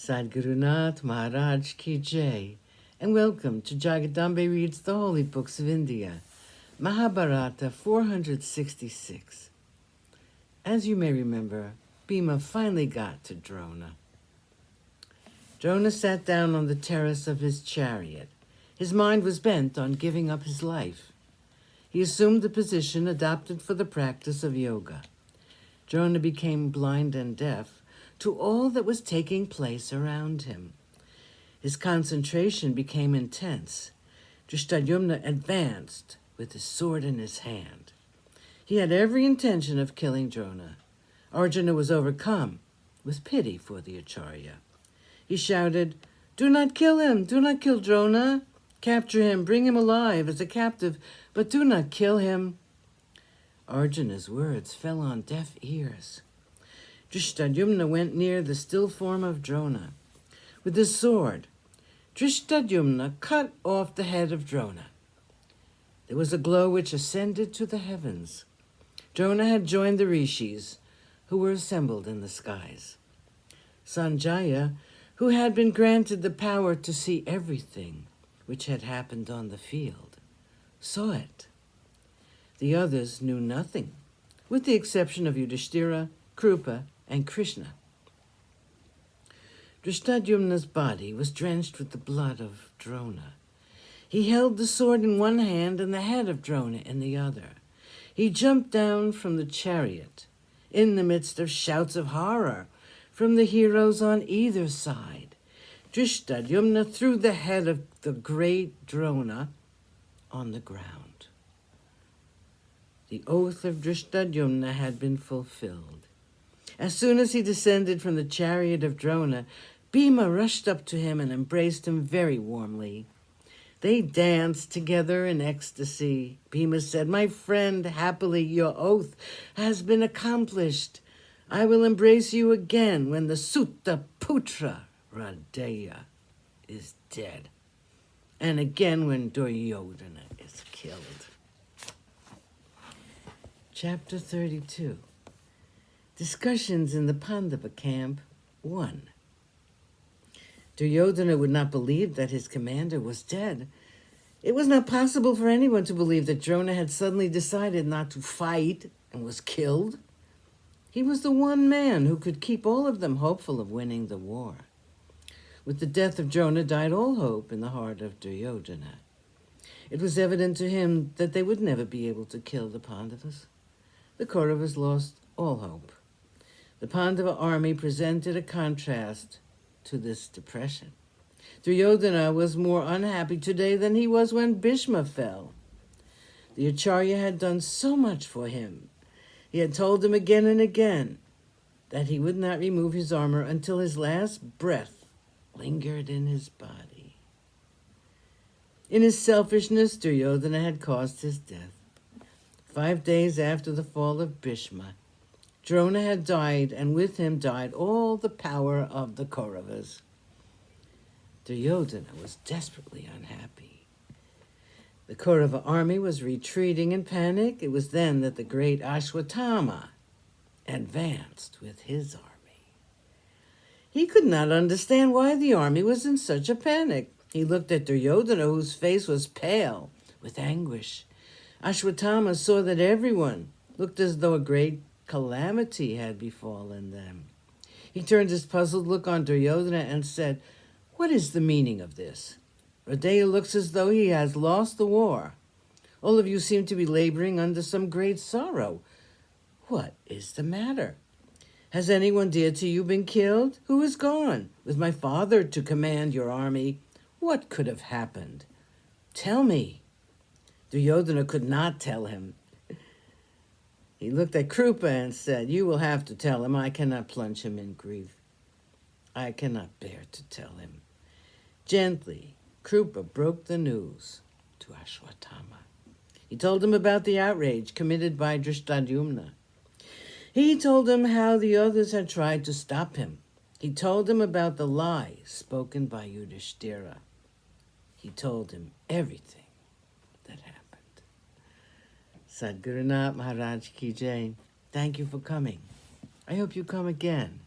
Sadhguru Nath Maharaj Ki Jai, and welcome to Jagadambe Reads the Holy Books of India, Mahabharata466. As you may remember, Bhima finally got to Drona. Drona sat down on the terrace of his chariot. His mind was bent on giving up his life. He assumed the position adopted for the practice of yoga. Drona became blind and deaf to all that was taking place around him. His concentration became intense. Drishtadyumna advanced with his sword in his hand. He had every intention of killing Drona. Arjuna was overcome with pity for the Acharya. He shouted, "Do not kill him! Do not kill Drona! Capture him, bring him alive as a captive, but do not kill him!" Arjuna's words fell on deaf ears. Drishtadyumna went near the still form of Drona. With his sword, Drishtadyumna cut off the head of Drona. There was a glow which ascended to the heavens. Drona had joined the rishis, who were assembled in the skies. Sanjaya, who had been granted the power to see everything which had happened on the field, saw it. The others knew nothing, with the exception of Yudhishthira, Krupa, and Krishna. Drishtadyumna's body was drenched with the blood of Drona. He held the sword in one hand and the head of Drona in the other. He jumped down from the chariot in the midst of shouts of horror from the heroes on either side. Drishtadyumna threw the head of the great Drona on the ground. The oath of Drishtadyumna had been fulfilled. As soon as he descended from the chariot of Drona, Bhima rushed up to him and embraced him very warmly. They danced together in ecstasy. Bhima said, "My friend, happily your oath has been accomplished. I will embrace you again when the Sutta Putra Radeya is dead, and again when Duryodhana is killed." Chapter 32. Discussions in the Pandava camp 1. Duryodhana would not believe that his commander was dead. It was not possible for anyone to believe that Drona had suddenly decided not to fight and was killed. He was the one man who could keep all of them hopeful of winning the war. With the death of Drona died all hope in the heart of Duryodhana. It was evident to him that they would never be able to kill the Pandavas. The Kauravas lost all hope. The Pandava army presented a contrast to this depression. Duryodhana was more unhappy today than he was when Bhishma fell. The Acharya had done so much for him. He had told him again and again that he would not remove his armor until his last breath lingered in his body. In his selfishness, Duryodhana had caused his death. 5 days after the fall of Bhishma, Drona had died, and with him died all the power of the Kauravas. Duryodhana was desperately unhappy. The Kaurava army was retreating in panic. It was then that the great Ashwatthama advanced with his army. He could not understand why the army was in such a panic. He looked at Duryodhana, whose face was pale with anguish. Ashwatthama saw that everyone looked as though a great calamity had befallen them. He turned his puzzled look on Duryodhana and said, "What is the meaning of this? Radeya looks as though he has lost the war. All of you seem to be laboring under some great sorrow. What is the matter? Has anyone dear to you been killed? Who is gone? With my father to command your army, what could have happened? Tell me." Duryodhana could not tell him. He looked at Krupa and said, "You will have to tell him. I cannot plunge him in grief. I cannot bear to tell him." Gently, Krupa broke the news to Ashwatthama. He told him about the outrage committed by Drishtadyumna. He told him how the others had tried to stop him. He told him about the lie spoken by Yudhishthira. He told him everything that happened. Sadhguru Nath Maharaj Ki Jai. Thank you for coming. I hope you come again.